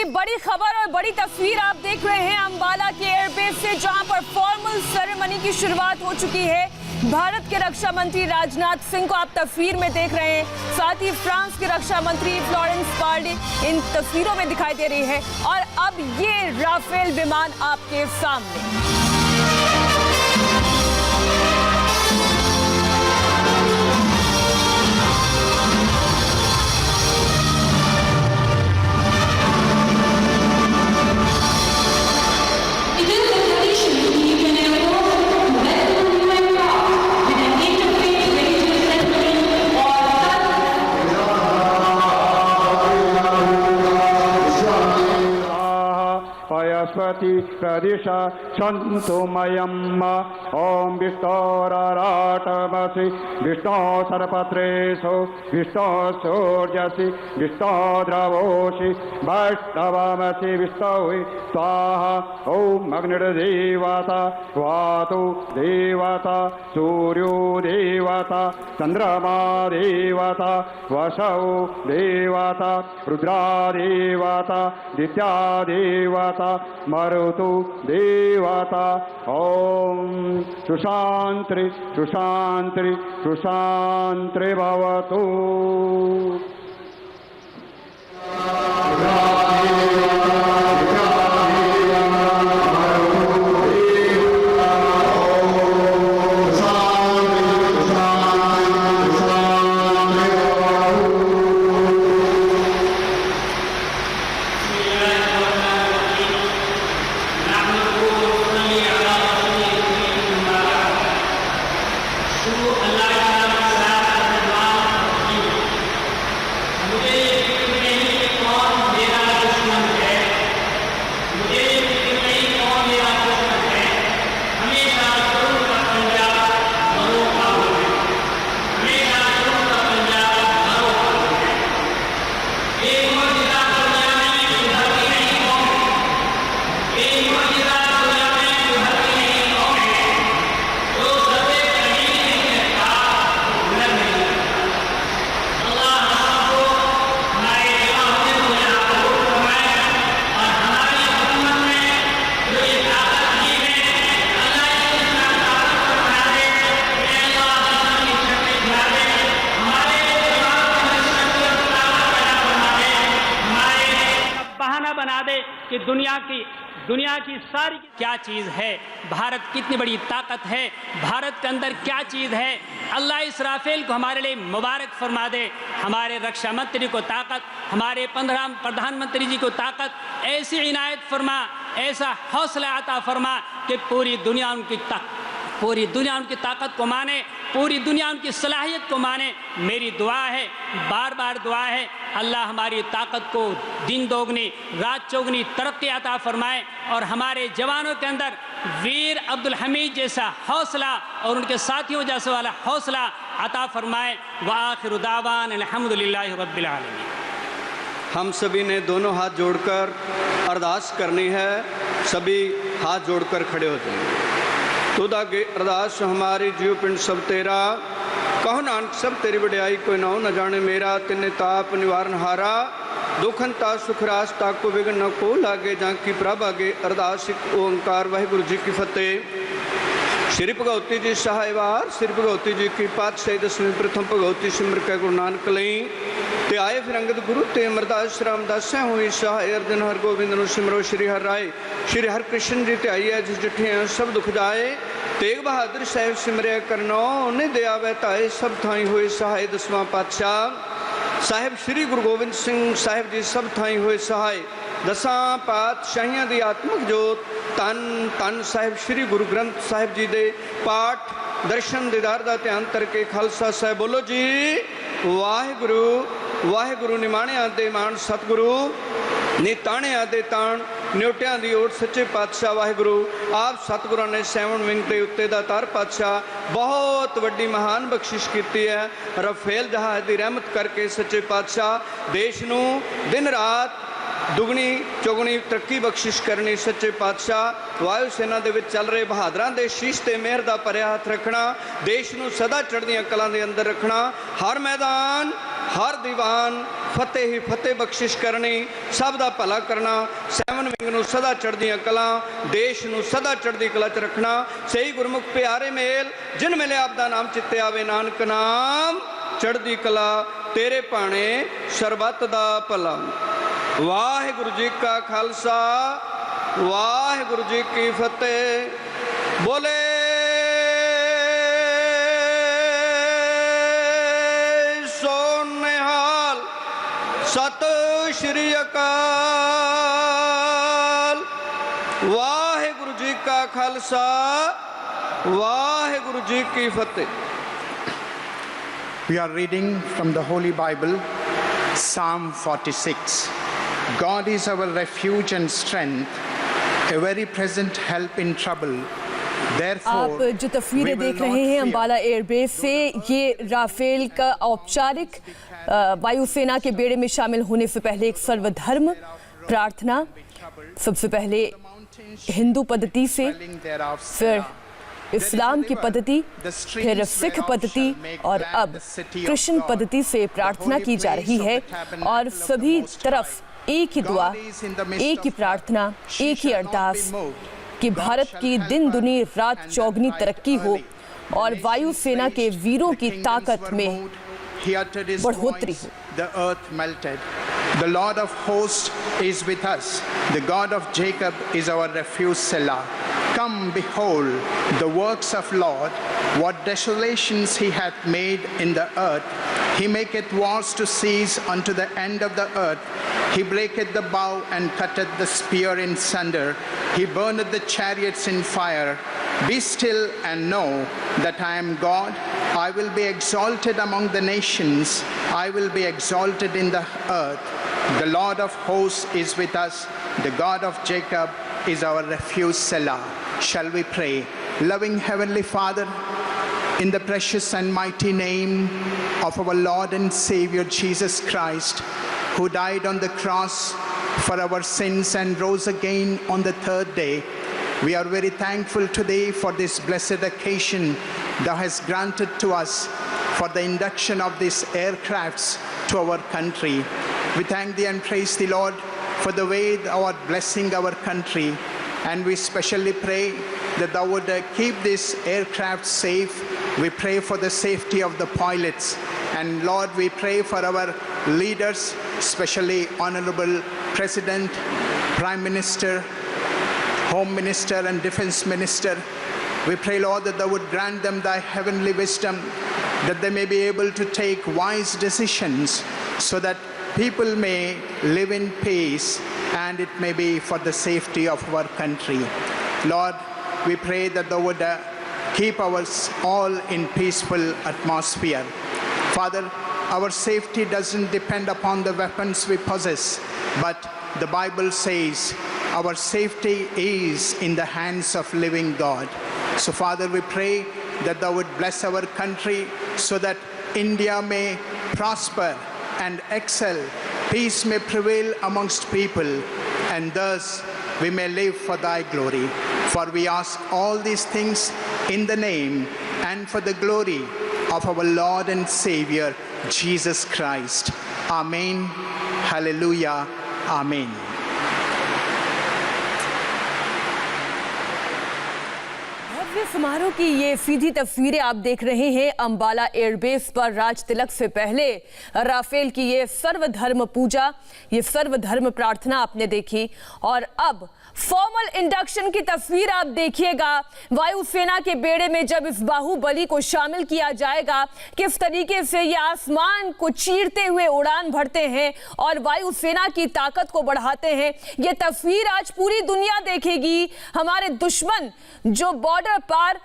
की बड़ी खबर और बड़ी तस्वीर आप देख रहे हैं अंबाला के एयरबेस से, जहां पर फॉर्मल सेरेमनी की शुरुआत हो चुकी है। भारत के रक्षा मंत्री राजनाथ सिंह को आप तस्वीर में देख रहे हैं, साथ ही फ्रांस के रक्षा मंत्री फ्लोरेंस पार्ली इन तस्वीरों में दिखाई दे रही है। और अब ये राफेल विमान आपके सामने। प्रदिशा सन्तु मयम् ओम विष्णोराराटमसि विष्णो सर्पत्रेषु विष्णो सूर्यसि विष्णो द्रवोषि वैष्णवमसि विष्णो स्वाहा ओम अग्निर्देवता वातु देवता सूर्यो देवता चंद्रमा देवता वसौ देवता रुद्रा देवता दित्या देवता मरुतु देवता ओम सुशांति सुशांति सुशांति भवतु। बना दे कि दुनिया की सारी क्या चीज़ है, भारत कितनी बड़ी ताकत है, भारत के अंदर क्या चीज़ है। अल्लाह इस राफेल को हमारे लिए मुबारक फरमा दे। हमारे रक्षा मंत्री को ताकत, हमारे प्रधानमंत्री जी को ताकत, ऐसी इनायत फरमा, ऐसा हौसला अता फरमा कि पूरी दुनिया उनकी ताकत को माने, पूरी दुनिया उनकी सलाहियत को माने। मेरी दुआ है, बार बार दुआ है, अल्लाह हमारी ताकत को दिन दोगुनी रात चौगुनी तरक्की अता फरमाए और हमारे जवानों के अंदर वीर अब्दुल हमीद जैसा हौसला और उनके साथियों जैसा वाला हौसला अता फरमाए। व आखिर दावान अल्हम्दुलिल्लाहि रब्बिल आलमीन। हम सभी ने दोनों हाथ जोड़कर अरदास करनी है। सभी हाथ जोड़कर खड़े हो जाएं। तुद अगे अरदास हमारी जीव पिंड सब तेरा, कहो नानक सब तेरी वड्याई कोई ना हो न जाने मेरा। तिन्ने ताप निवारण हारा, दुखंता सुख रास ताको विघ्न न को लागे। जाकी प्रभ आगे अरदास ओंकार वाहिगुरु जी की फतेह। श्री भगवती जी सहायवार, श्री भगवती जी की पातशाही दसवीं प्रथम भगवती सिमर के गुरु नानक लई ते आए फिर अंगद गुरु ते अमरदास रामदास हुई सहाय। अर्जन हर गोविंद नु सिमरो श्री हर राय। श्री हर कृष्ण जी ते आई है जिस जिठे सब दुख जाए। तेग बहादुर साहिब सिमरिया करनो ने दया वहताए। सब थाई हुए सहाय। दसवां पातशाह साहिब श्री गुरु गोविंद सिंह साहिब जी सब थाई हुए सहाय। दसां पातशाहियां दी आत्मक जोत तन तन साहिब श्री गुरु ग्रंथ साहिब जी दे पाठ दर्शन दीदार दा ध्यान करके खालसा साहिब बोलो जी वाहिगुरु वाहिगुरु। निमाणिया दे मान सतगुरु, निताणिया दे ताण न्योटिया दी ओट सच्चे पातशाह वाहिगुरु। आप सतगुरां ने सैवन विंग दे उत्ते दा तार पातशाह बहुत वड्डी महान बख्शिश की है। रफेल जहाज की रहमत करके सच्चे पातशाह देश नूं दिन रात ਦੁਗਣੀ ਚੌਗਣੀ ਤਰੱਕੀ ਬਖਸ਼ਿਸ਼ ਕਰਨੀ। ਸੱਚੇ ਪਾਤਸ਼ਾਹ ਵਾਯੂ ਸੈਨਾ ਦੇ ਵਿੱਚ ਚੱਲ ਰਹੇ ਬਹਾਦਰਾਂ ਦੇ ਸ਼ੀਸ਼ ਤੇ ਮਿਹਰ ਦਾ ਭਰਿਆ ਹੱਥ ਰੱਖਣਾ, ਦੇਸ਼ ਨੂੰ ਸਦਾ ਚੜ੍ਹਦੀਆਂ ਕਲਾਂ ਦੇ ਅੰਦਰ ਰੱਖਣਾ, ਹਰ ਮੈਦਾਨ ਹਰ ਦੀਵਾਨ ਫਤਿਹ ਹੀ ਫਤਿਹ ਬਖਸ਼ਿਸ਼ ਕਰਨੀ, ਸਭ ਦਾ ਭਲਾ ਕਰਨਾ, ਸੈਵਨ ਵਿੰਗ ਨੂੰ ਸਦਾ ਚੜ੍ਹਦੀਆਂ ਕਲਾਂ, ਦੇਸ਼ ਨੂੰ ਸਦਾ ਚੜ੍ਹਦੀ ਕਲਾ 'ਚ ਰੱਖਣਾ। ਸਹੀ ਗੁਰਮੁਖ ਪਿਆਰੇ ਮੇਲ ਜਿਨ ਮਿਲੇ ਆਪ ਦਾ ਨਾਮ ਚਿੱਤੇ ਆਵੇ, ਨਾਨਕ ਨਾਮ ਚੜ੍ਹਦੀ ਕਲਾ ਤੇਰੇ ਭਾਣੇ ਸਰਬੱਤ ਦਾ ਭਲਾ। ਵਾਹਿਗੁਰੂ ਜੀ ਕਾ ਖਾਲਸਾ ਵਾਹਿਗੁਰੂ ਜੀ ਕੀ ਫਤਿਹ। ਬੋਲੇ ਸੋ ਨਿਹਾਲ, ਸਤਿ ਸ਼੍ਰੀ ਅਕਾਲ। ਵਾਹਿਗੁਰੂ ਜੀ ਕਾ ਖਾਲਸਾ ਵਾਹਿਗੁਰੂ ਜੀ ਕੀ ਫਤਿਹ। We are reading from the Holy Bible, Psalm 46. God is our refuge and strength, a very present help in trouble. Therefore, आप जो तस्वीरें देख रहे हैं अंबाला एयरबेस से, ये राफेल का औपचारिक वायुसेना के बेड़े में शामिल होने से पहले एक सर्वधर्म प्रार्थना, सबसे पहले हिंदू पद्धति से, फिर इस्लाम की पद्धति, फिर सिख पद्धति और अब कृष्ण पद्धति से प्रार्थना की जा रही है। और सभी तरफ एक ही दुआ, एक ही प्रार्थना, एक ही अरदास कि भारत की दिन दुनी रात चौगनी तरक्की हो और वायुसेना के वीरों की ताकत में बढ़ोतरी हो। The earth melted. The Lord of hosts is with us. The God of Jacob is our refuge, Selah. Come, behold the works of Lord, what desolations he hath made in the earth. He maketh wars to cease unto the end of the earth. He breaketh the bow and cutteth the spear in sunder. He burneth the chariots in fire. Be still and know that I am God. I will be exalted among the nations. I will be exalted in the earth. The Lord of hosts is with us. The God of Jacob is our refuge, Selah. Shall we pray? Loving Heavenly Father, in the precious and mighty name of our Lord and Savior Jesus Christ, who died on the cross for our sins and rose again on the third day, we are very thankful today for this blessed occasion Thou hast granted to us for the induction of these aircrafts to our country. We thank Thee and praise Thee, Lord, for the way Thou art blessing our country. And we specially pray that Thou would keep this aircraft safe. We pray for the safety of the pilots. And Lord, we pray for our leaders, especially Honorable President, Prime Minister, Home Minister and Defense Minister. We pray, Lord, that Thou would grant them Thy heavenly wisdom, that they may be able to take wise decisions so that people may live in peace and it may be for the safety of our country. Lord, we pray that Thou would keep us all in peaceful atmosphere. Father, our safety doesn't depend upon the weapons we possess, but the Bible says our safety is in the hands of living God. So Father, we pray that Thou would bless our country so that India may prosper and excel, peace may prevail amongst people, and thus we may live for Thy glory. For we ask all these things in the name and for the glory of our Lord and Savior, Jesus Christ. Amen. Hallelujah. Amen. भव्य समारोह की ये सीधी तस्वीरें आप देख रहे हैं Ambala airbase पर। राज तिलक से पहले राफेल की ये सर्वधर्म पूजा, ये सर्वधर्म प्रार्थना आपने देखी, और अब फॉर्मल इंडक्शन की तस्वीर आप देखिएगा। वायुसेना के बेड़े में जब इस बाहुबली को शामिल किया जाएगा, किस तरीके से ये आसमान को चीरते हुए उड़ान भरते हैं और वायुसेना की ताकत को बढ़ाते हैं, ये तस्वीर आज पूरी दुनिया देखेगी। हमारे दुश्मन जो बॉर्डर पार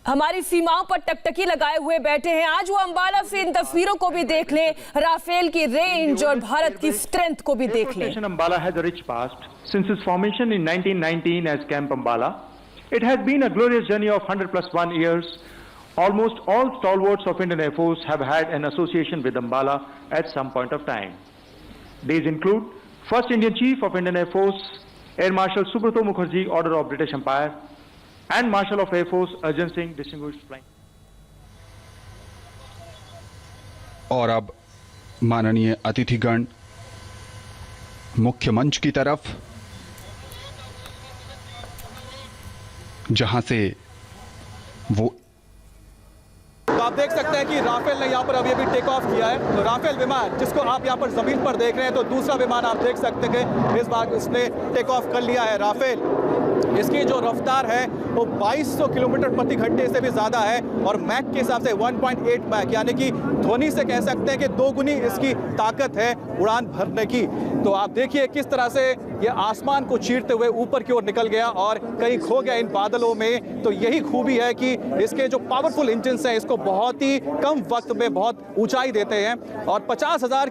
हमारी सीमाओं पर टकटकी लगाए हुए बैठे हैं, आज वो अंबाला से इन तस्वीरों को भी देख लें, राफेल की रेंज और भारत की स्ट्रेंथ को भी देख लें। Ambala has a rich past. Since its formation in 1919 as Camp Ambala, it has been a glorious journey of 100+1 years. Almost all stalwarts of Indian Air Force have had an association with Ambala at some point of time. These include First Indian Chief of Indian Air Force, Air Marshal Subrata Mukherjee, Order of British Empire, and Marshal of Air Force Arjun Singh, Distinguished Flying. और अब माननीय अतिथिगण मुख्य मंच की तरफ, जहां से वो तो आप देख सकते हैं कि राफेल ने यहाँ पर अभी टेक ऑफ किया है। तो राफेल विमान जिसको आप यहाँ पर जमीन पर देख रहे हैं, तो दूसरा विमान आप देख सकते हैं कि इस बार इसने टेक ऑफ कर लिया है। राफेल, इसकी जो रफ्तार है वो 2200 किलोमीटर प्रति घंटे से भी ज़्यादा है और मैक के हिसाब से 1.8 मैक, यानी कि ध्वनि से कह सकते हैं कि दोगुनी इसकी ताकत है उड़ान भरने की। तो आप देखिए किस तरह से ये आसमान को चीरते हुए ऊपर की ओर निकल गया और कहीं खो गया इन बादलों में। तो यही खूबी है कि इसके जो पावरफुल इंजन्स हैं इसको बहुत ही कम वक्त में बहुत ऊंचाई देते हैं और 50,000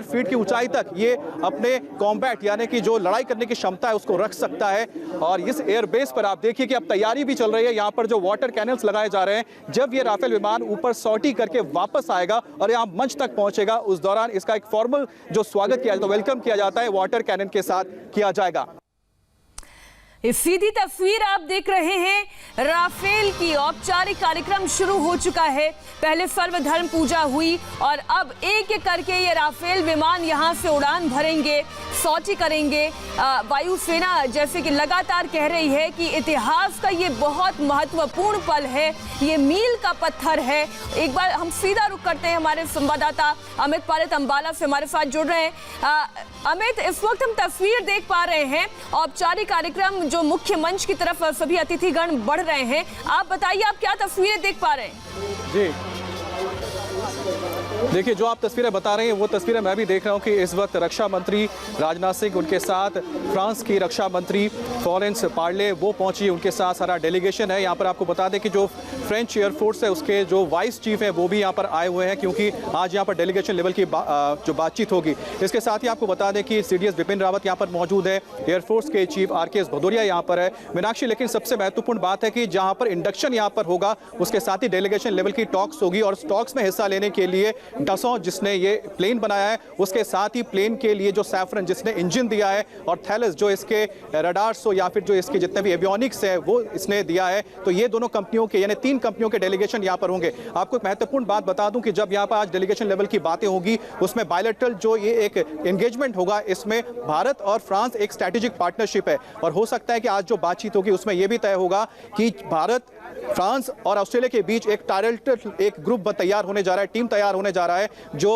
फीट की ऊंचाई तक ये अपने कॉम्बैट यानी कि जो लड़ाई करने की क्षमता है उसको रख सकता है। और इस एयरबेस पर आप देखिए कि अब तैयारी भी चल रही है। यहाँ पर जो वाटर कैनल्स लगाए जा रहे हैं, जब ये राफेल विमान ऊपर सॉर्टी करके वापस आएगा और यहाँ मंच तक पहुंचेगा, उस दौरान इसका एक फॉर्मल जो स्वागत किया जाता है, वेलकम किया जाता है, वाटर कैनन के साथ किया जाएगा। इस सीधी तस्वीर आप देख रहे हैं, राफेल की औपचारिक कार्यक्रम शुरू हो चुका है। पहले सर्वधर्म पूजा हुई और अब एक एक करके ये राफेल विमान यहां से उड़ान भरेंगे, सॉटी करेंगे। वायुसेना जैसे कि लगातार कह रही है कि इतिहास का ये बहुत महत्वपूर्ण पल है, ये मील का पत्थर है। एक बार हम सीधा रुख करते हैं, हमारे संवाददाता अमित पालित अंबाला से हमारे साथ जुड़ रहे हैं। अमित, इस वक्त हम तस्वीर देख पा रहे हैं, औपचारिक कार्यक्रम जो मुख्य मंच की तरफ सभी अतिथिगण बढ़ रहे हैं। आप बताइए, आप क्या तस्वीरें देख पा रहे हैं? जी देखिए, जो आप तस्वीरें बता रहे हैं वो तस्वीरें मैं भी देख रहा हूं कि इस वक्त रक्षा मंत्री राजनाथ सिंह, उनके साथ फ्रांस की रक्षा मंत्री फ्लोरेंस पार्ले वो पहुंची, उनके साथ सारा डेलीगेशन है। यहाँ पर आपको बता दें कि जो फ्रेंच एयरफोर्स है उसके जो वाइस चीफ है वो भी यहाँ पर आए हुए हैं, क्योंकि आज यहाँ पर डेलीगेशन लेवल की जो बातचीत होगी। इसके साथ ही आपको बता दें कि CDS बिपिन रावत यहाँ पर मौजूद है, एयरफोर्स के चीफ RKS भदौरिया यहाँ पर है, मीनाक्षी। लेकिन सबसे महत्वपूर्ण बात है कि जहाँ पर इंडक्शन यहाँ पर होगा, उसके साथ ही डेलीगेशन लेवल की टॉक्स होगी और टॉक्स में हिस्सा लेने के लिए डसॉ जिसने ये प्लेन बनाया है, उसके साथ ही प्लेन के लिए जो सैफरन जिसने इंजन दिया है, और थैलस जो इसके रडार्स हो या फिर जो इसके जितने भी एवियोनिक्स है वो इसने दिया है। तो ये दोनों कंपनियों के यानी 3 कंपनियों के डेलीगेशन यहाँ पर होंगे। आपको एक महत्वपूर्ण बात बता दूं कि जब यहाँ पर आज डेलीगेशन लेवल की बातें होगी, उसमें बायलैटरल जो ये एक एंगेजमेंट होगा, इसमें भारत और फ्रांस एक स्ट्रैटेजिक पार्टनरशिप है और हो सकता है कि आज जो बातचीत होगी उसमें यह भी तय होगा कि भारत, फ्रांस और ऑस्ट्रेलिया के बीच एक टायरेक्टर एक ग्रुप तैयार होने जा रहा है, टीम तैयार होने जा रहा है जो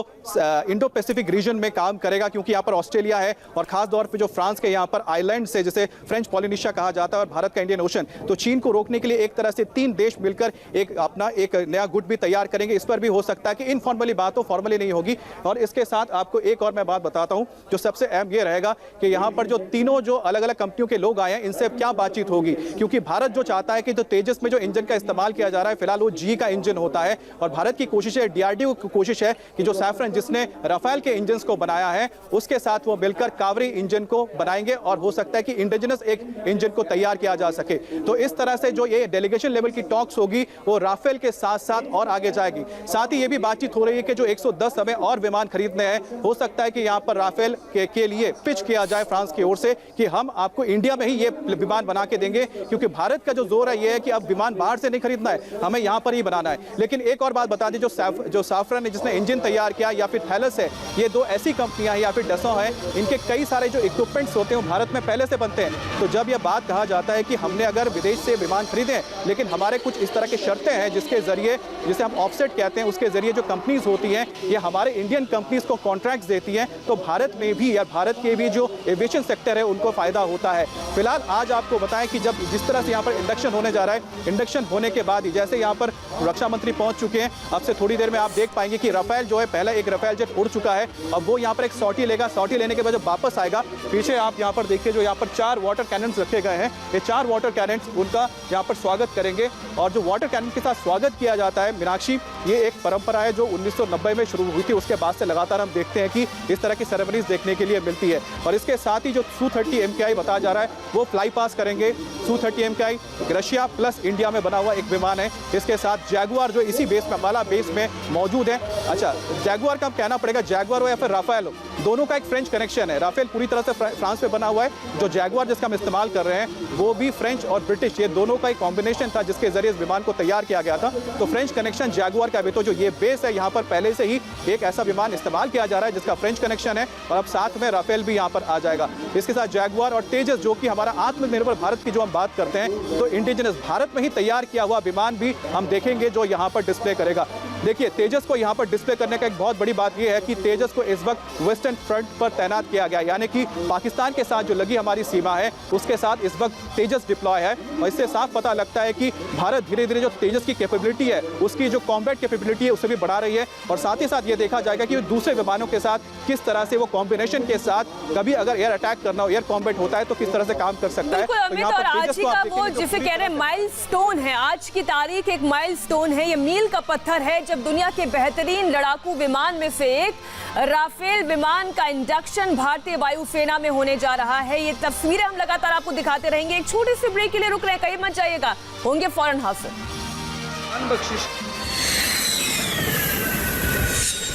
इंडो पैसिफिक रीजन में काम करेगा, क्योंकि यहाँ पर ऑस्ट्रेलिया है और खास तौर पे जो फ्रांस के यहाँ पर आइलैंड से जिसे फ्रेंच पॉलिनेशिया कहा जाता है और भारत का इंडियन ओशन, तो चीन को रोकने के लिए एक तरह से 3 देश मिलकर एक अपना एक नया गुट भी तैयार करेंगे। इस पर भी हो सकता है कि इनफॉर्मली बात हो, फॉर्मली नहीं होगी। और इसके साथ आपको एक और मैं बात बताता हूँ, जो सबसे अहम ये रहेगा कि यहाँ पर जो तीनों जो अलग अलग कंपनियों के लोग आए हैं, इनसे क्या बातचीत होगी, क्योंकि भारत जो चाहता है कि जो तेजस में जो इंजन का इस्तेमाल किया जा रहा है फिलहाल वो GE का इंजन होता है और भारत की कोशिश है, DRDO की कोशिश है कि जो सैफरन जिसने राफेल के इंजन को बनाया है उसके साथ वो मिलकर कावेरी इंजन को बनाएंगे और हो सकता है कि इंडिजिनस एक इंजन को तैयार किया जा सके। तो इस तरह से जो ये डेलीगेशन लेवल की टॉक्स होगी वो राफेल के साथ साथ और आगे जाएगी। साथ ही ये भी बातचीत हो रही है कि जो 110 हमें और विमान खरीदने हैं, हो सकता है कि यहाँ पर राफेल के लिए पिच किया जाए फ्रांस की ओर से कि हम आपको इंडिया में ही ये विमान बना के देंगे, क्योंकि भारत का जो जोर है ये है कि अब विमान बाहर से नहीं खरीदना है, हमें यहाँ पर ही बनाना है। लेकिन एक और बात बता दी, जो साफरन ने जिसने इंजन तैयार किया या फिर थैलस है, ये 2 ऐसी कंपनियां हैं या फिर डसॉ है, इनके कई सारे जो इक्विपमेंट्स होते हैं वो भारत में पहले से बनते हैं। तो जब यह बात कहा जाता है कि हमने अगर विदेश से विमान खरीदे लेकिन हमारे कुछ इस तरह की शर्तें हैं जिसके जरिए, जिसे हम ऑफसेट कहते हैं, उसके जरिए जो कंपनीज होती हैं ये हमारे इंडियन कंपनीज को कॉन्ट्रैक्ट्स देती हैं, तो भारत में भी या भारत के भी जो एविएशन सेक्टर है उनको फायदा होता है। फिलहाल आज आपको बताएं कि जब जिस तरह से यहाँ पर इंडक्शन होने जा रहा है, इंडक्शन होने के बाद ही जैसे यहाँ पर रक्षा मंत्री पहुंच चुके हैं, अब से थोड़ी देर में आप देख पाएंगे कि राफेल जो है, पहला एक राफेल जेट उड़ चुका है, अब वो यहाँ पर एक सॉटी लेगा, सॉटी लेने के बाद जब वापस आएगा, पीछे आप यहाँ पर देखिए जो यहाँ पर 4 वाटर कैनन्स रखे गए हैं, ये 4 वाटर कैनन्स उनका यहाँ पर स्वागत करेंगे। और जो वाटर कैनन के साथ स्वागत किया जाता है, मीनाक्षी, ये एक परंपरा है जो 1990 में शुरू हुई थी, उसके बाद से लगातार हम देखते हैं कि इस तरह की सेरेमनीज देखने के लिए मिलती है। और इसके साथ ही जो Su-30 MKI बताया जा रहा है वो फ्लाई पास करेंगे। Su-30 MKI Russia plus India में में बना हुआ एक विमान है। इसके साथ जैगुआर जो इसी बेस में अंबाला बेस में मौजूद है। अच्छा, जैगुआर का कहना पड़ेगा, जैगुआर हो या फिर राफेल हो, दोनों का एक फ्रेंच कनेक्शन है। राफेल पूरी तरह से फ्रांस में बना हुआ है, जो जैगुआर जिसका हम इस्तेमाल कर रहे हैं वो भी फ्रेंच और ब्रिटिश, ये दोनों का एक कॉम्बिनेशन था जिसके जरिए इस विमान को तैयार किया गया था। तो फ्रेंच कनेक्शन जैगुआर का भी, तो जो ये बेस है यहाँ पर पहले से ही एक ऐसा विमान इस्तेमाल किया जा रहा है जिसका फ्रेंच कनेक्शन है, और अब साथ में राफेल भी यहाँ पर आ जाएगा। इसके साथ जैगुआर और तेजस, जो कि हमारा आत्मनिर्भर भारत की जो हम बात करते हैं, तो इंडिजिनस भारत में ही तैयार किया हुआ विमान भी हम देखेंगे जो यहाँ पर डिस्प्ले करेगा। देखिए, तेजस को यहाँ पर डिस्प्ले करने का एक बहुत बड़ी बात यह है कि तेजस को इस वक्त वेस्टर्न फ्रंट पर तैनात किया गया, यानी कि पाकिस्तान के साथ जो लगी हमारी सीमा है उसके साथ इस वक्त तेजस डिप्लॉय है। और इससे साफ पता लगता है कि भारत धीरे धीरे जो तेजस की कैपेबिलिटी है, उसकी जो कॉम्बैट कैपेबिलिटी है उसे भी बढ़ा रही है। और साथ ही साथ ये देखा जाएगा कि दूसरे विमानों के साथ किस तरह से वो कॉम्बिनेशन के साथ कभी अगर एयर अटैक करना हो, एयर कॉम्बैट होता है तो किस तरह से काम कर सकता है। बिल्कुल अमित, और आज ही का वो जिसे कह रहे हैं माइलस्टोन है, आज की तारीख एक माइलस्टोन है, ये मील का पत्थर है जब दुनिया के बेहतरीन लड़ाकू विमान में से एक राफेल विमान का इंडक्शन भारतीय वायुसेना में होने जा रहा है। ये तस्वीरें हम लगातार आपको दिखाते रहेंगे। एक छोटे से ब्रेक के लिए रुक रहे हैं, कहीं मत जाइएगा, होंगे फौरन हासिल। बख्शिश